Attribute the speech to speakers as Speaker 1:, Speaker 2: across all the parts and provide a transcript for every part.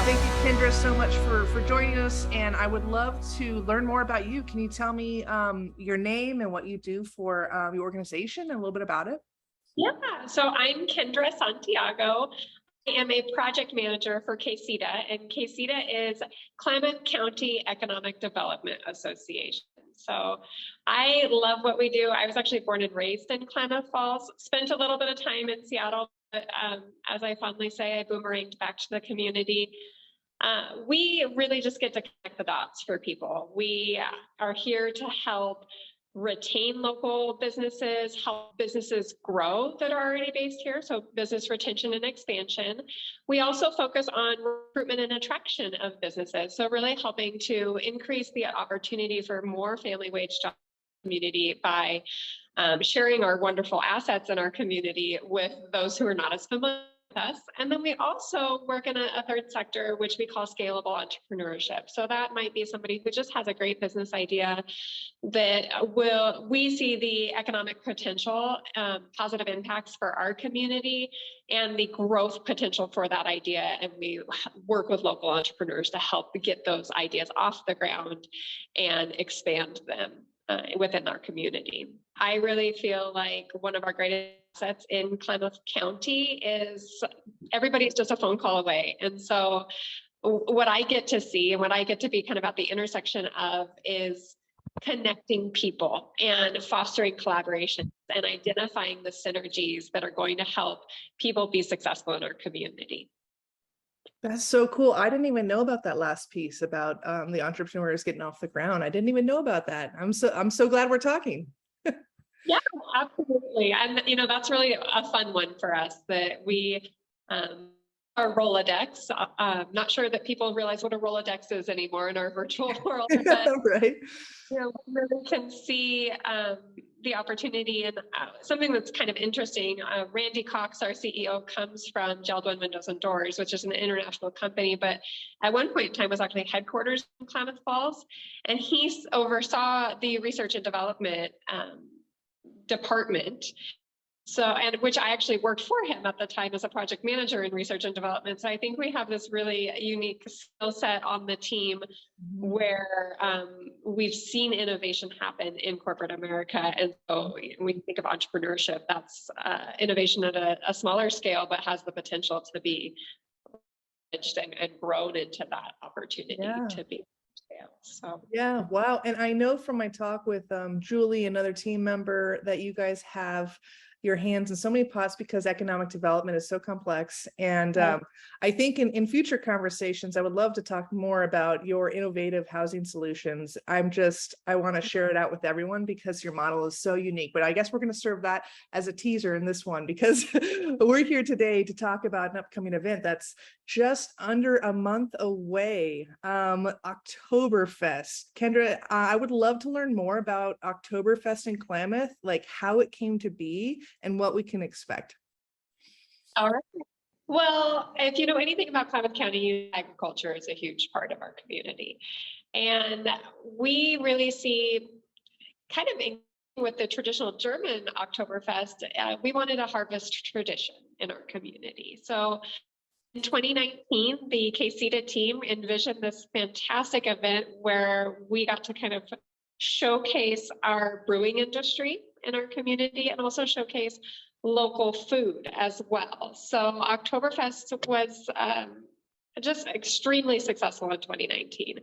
Speaker 1: Thank you, Kendra, so much for joining us. And I would love to learn more about you. Can you tell me your name and what you do for your organization and a little bit about it?
Speaker 2: Yeah, so I'm Kendra Santiago. I am a project manager for KCEDA, and KCEDA is Klamath County Economic Development Association. So I love what we do. I was actually born and raised in Klamath Falls, spent a little bit of time in Seattle, but as I fondly say, I boomeranged back to the community. We really just get to connect the dots for people. We are here to help retain local businesses, help businesses grow that are already based here, so business retention and expansion. We also focus on recruitment and attraction of businesses, so really helping to increase the opportunity for more family wage jobs in the community by sharing our wonderful assets in our community with those who are not as familiar with us. And then we also work in a third sector, which we call scalable entrepreneurship. So that might be somebody who just has a great business idea that we see the economic potential, positive impacts for our community and the growth potential for that idea. And we work with local entrepreneurs to help get those ideas off the ground and expand them within our community. I really feel like one of our greatest assets in Klamath County is everybody's just a phone call away. And so what I get to see and what I get to be kind of at the intersection of is connecting people and fostering collaboration and identifying the synergies that are going to help people be successful in our community.
Speaker 1: That's so cool. I didn't even know about that last piece about the entrepreneurs getting off the ground. I didn't even know about that. I'm so glad we're talking.
Speaker 2: Yeah, absolutely. And that's really a fun one for us that we our Rolodex. Not sure that people realize what a Rolodex is anymore in our virtual world. But,
Speaker 1: right.
Speaker 2: We really can see the opportunity and something that's kind of interesting. Randy Cox, our CEO, comes from Jeld-Wen Windows and Doors, which is an international company, but at one point in time was actually headquarters in Klamath Falls. And he oversaw the research and development department. So, and which I actually worked for him at the time as a project manager in research and development. So I think we have this really unique skill set on the team where we've seen innovation happen in corporate America. And so when you think of entrepreneurship, that's innovation at a smaller scale, but has the potential to be and grown into that opportunity to be. So
Speaker 1: yeah, wow. And I know from my talk with Julie, another team member, that you guys have your hands in so many pots because economic development is so complex. And I think in future conversations, I would love to talk more about your innovative housing solutions. I want to share it out with everyone because your model is so unique. But I guess we're going to serve that as a teaser in this one because we're here today to talk about an upcoming event that's just under a month away, Oktoberfest. Kendra, I would love to learn more about Oktoberfest in Klamath, like how it came to be and what we can expect.
Speaker 2: All right. Well, if you know anything about Klamath County, agriculture is a huge part of our community. And we really see kind of with the traditional German Oktoberfest, we wanted a harvest tradition in our community. So in 2019, the KCEDA team envisioned this fantastic event where we got to kind of showcase our brewing industry in our community and also showcase local food as well. So Oktoberfest was just extremely successful in 2019.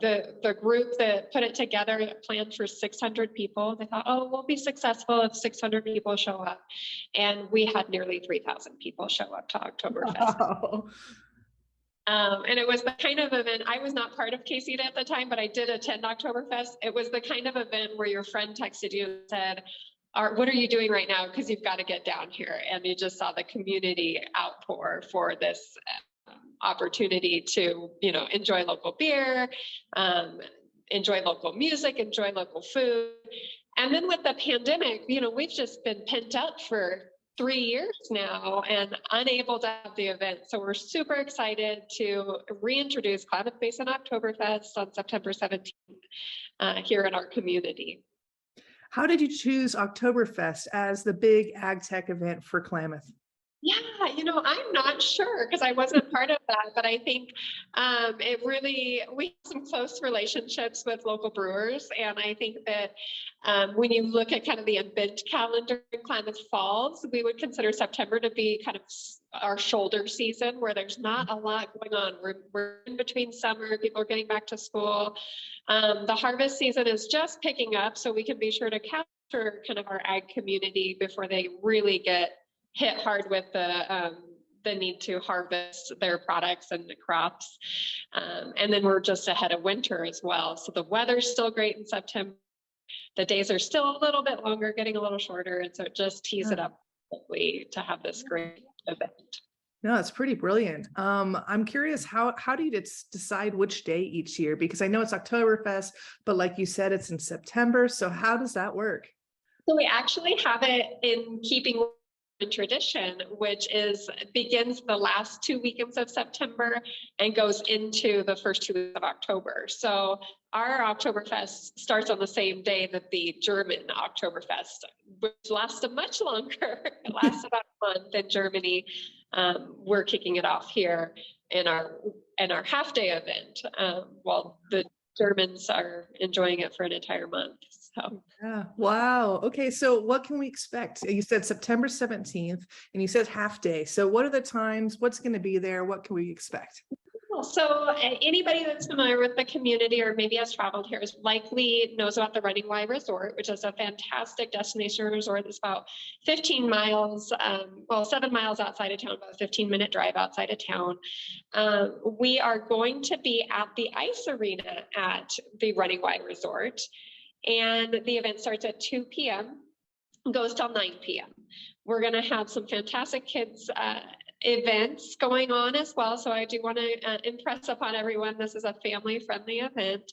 Speaker 2: The group that put it together planned for 600 people. They thought, oh, we'll be successful if 600 people show up. And we had nearly 3,000 people show up to Oktoberfest. Wow. And it was the kind of event, I was not part of KCEDA at the time, but I did attend Oktoberfest. It was the kind of event where your friend texted you and said, what are you doing right now? Because you've got to get down here. And you just saw the community outpour for this opportunity to, enjoy local beer, enjoy local music, enjoy local food. And then with the pandemic, we've just been pent up for 3 years now and unable to have the event. So we're super excited to reintroduce Klamath Basin Oktoberfest on September 17th here in our community.
Speaker 1: How did you choose Oktoberfest as the big ag tech event for Klamath?
Speaker 2: Yeah, I'm not sure because I wasn't part of that, but I think we have some close relationships with local brewers. And I think that when you look at kind of the event calendar in Klamath Falls, we would consider September to be kind of our shoulder season where there's not a lot going on. We're in between summer, people are getting back to school. The harvest season is just picking up, so we can be sure to capture kind of our ag community before they really get hit hard with the need to harvest their products and the crops. And then we're just ahead of winter as well. So the weather's still great in September. The days are still a little bit longer, getting a little shorter. And so it just tees it up quickly to have this great event.
Speaker 1: No, it's pretty brilliant. I'm curious, how do you decide which day each year? Because I know it's Oktoberfest, but like you said, it's in September. So how does that work?
Speaker 2: So we actually have it in keeping with tradition, which begins the last 2 weekends of September and goes into the first 2 weeks of October. So our Oktoberfest starts on the same day that the German Oktoberfest, which lasts much longer. It lasts about a month in Germany. We're kicking it off here in our half day event, while the Germans are enjoying it for an entire month. So.
Speaker 1: Yeah. Wow. Okay. So what can we expect? You said September 17th and you said half day. So what are the times? What's going to be there? What can we expect?
Speaker 2: So anybody that's familiar with the community or maybe has traveled here is likely knows about the Running Y Resort, which is a fantastic destination resort that's about 15 miles, 7 miles outside of town, about a 15-minute drive outside of town. We are going to be at the ice arena at the Running Y Resort, and the event starts at 2 p.m., goes till 9 p.m. We're going to have some fantastic kids events going on as well. So I do want to impress upon everyone, this is a family-friendly event.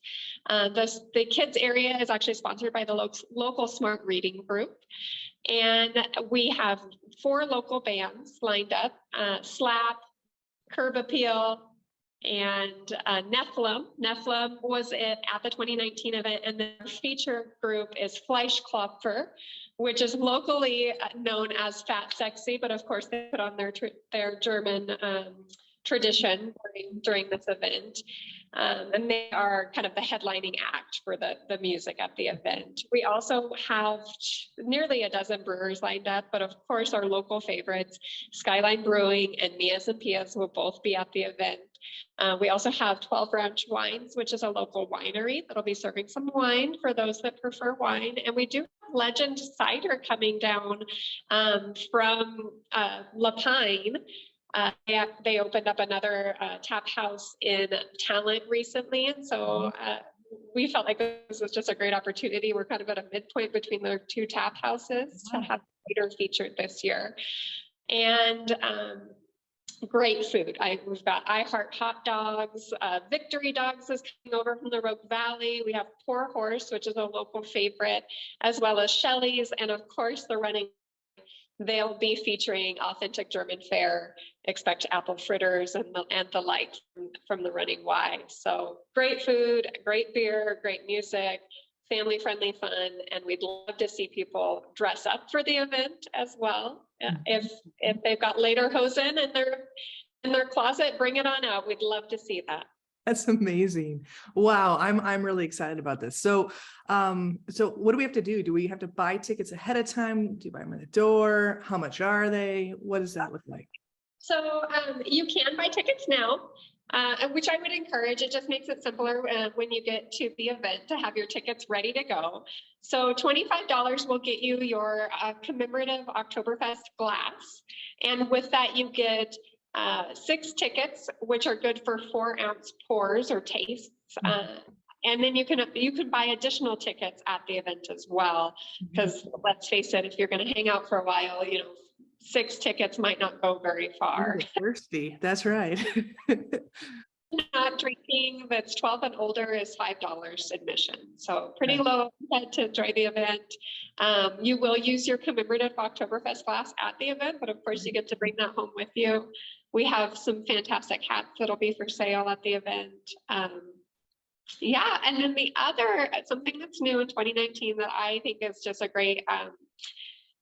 Speaker 2: The kids area is actually sponsored by the local Smart Reading Group. And we have 4 local bands lined up, Slap, Curb Appeal, and Nephilim. Nephilim was at the 2019 event, and the feature group is Fleischklopfer, which is locally known as Fat Sexy, but of course they put on their German tradition during this event. And they are kind of the headlining act for the music at the event. We also have nearly a dozen brewers lined up, but of course our local favorites, Skyline Brewing and Mia's and Pia's, will both be at the event. We also have 12 Ranch Wines, which is a local winery that'll be serving some wine for those that prefer wine. And we do have Legend Cider coming down from La Pine. They opened up another tap house in Talent recently. And so we felt like this was just a great opportunity. We're kind of at a midpoint between the 2 tap houses to have cider featured this year. And great food. We've got I Heart Hot Dogs. Victory Dogs is coming over from the Rogue Valley. We have Poor Horse, which is a local favorite, as well as Shelley's. And of course, the Running, they'll be featuring authentic German fare. Expect apple fritters and the like from the Running Y. So great food, great beer, great music, family-friendly fun, and we'd love to see people dress up for the event as well. If they've got lederhosen in their closet, bring it on out. We'd love to see that.
Speaker 1: That's amazing. Wow, I'm really excited about this. So what do we have to do? Do we have to buy tickets ahead of time? Do you buy them at the door? How much are they? What does that look like?
Speaker 2: So you can buy tickets now, which I would encourage. It just makes it simpler when you get to the event to have your tickets ready to go. So $25 will get you your commemorative Oktoberfest glass. And with that, you get 6 tickets, which are good for 4-ounce pours or tastes. And then you can buy additional tickets at the event as well. Because let's face it, if you're going to hang out for a while, 6 tickets might not go very far.
Speaker 1: Thirsty. That's right.
Speaker 2: Not drinking that's 12 and older is $5 admission. So pretty low to enjoy the event. You will use your commemorative Oktoberfest glass at the event, but of course you get to bring that home with you. We have some fantastic hats that'll be for sale at the event. And then the other, something that's new in 2019 that I think is just a great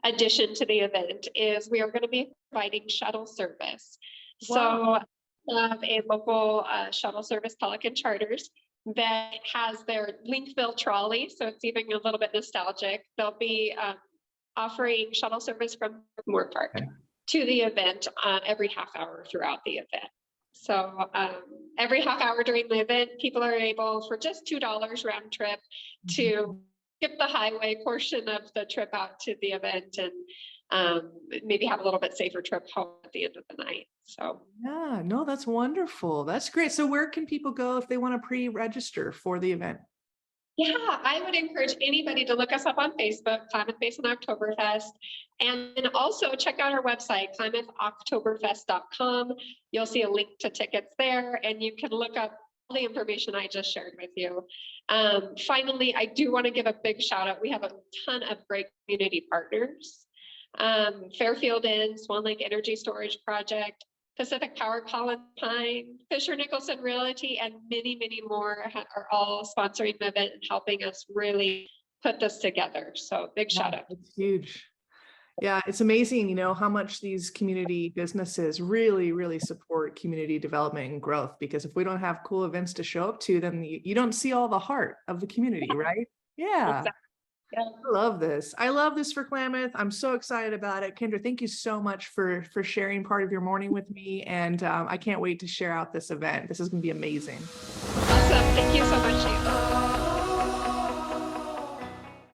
Speaker 2: addition to the event is we are going to be providing shuttle service.
Speaker 1: Wow.
Speaker 2: So a local shuttle service, Pelican Charters, that has their Linkville trolley. So it's even a little bit nostalgic. They'll be offering shuttle service from Moore Park to the event every half hour throughout the event. So every half hour during the event, people are able for just $2 round trip to skip the highway portion of the trip out to the event and maybe have a little bit safer trip home at the end of the night. So
Speaker 1: Yeah, no, that's wonderful. That's great. So where can people go if they want to pre-register for the event?
Speaker 2: yeah, I would encourage anybody to look us up on Facebook, Klamath Basin Oktoberfest, and also check out our website, klamathoktoberfest.com. You'll see a link to tickets there, and you can look up all the information I just shared with you. Finally, I do want to give a big shout out. We have a ton of great community partners. Fairfield Inn, Swan Lake Energy Storage Project, Pacific Power Pine, Fisher Nicholson Realty, and many, many more are all sponsoring the event and helping us really put this together. So big shout out.
Speaker 1: It's huge. Yeah, it's amazing, you know, how much these community businesses really, really support community development and growth, because if we don't have cool events to show up to, then you don't see all the heart of the community, right? Yeah.
Speaker 2: Exactly. Yeah.
Speaker 1: I love this. I love this for Klamath. I'm so excited about it. Kendra, thank you so much for sharing part of your morning with me. And I can't wait to share out this event. This is going to be amazing.
Speaker 2: Awesome. Thank you so much, Shane.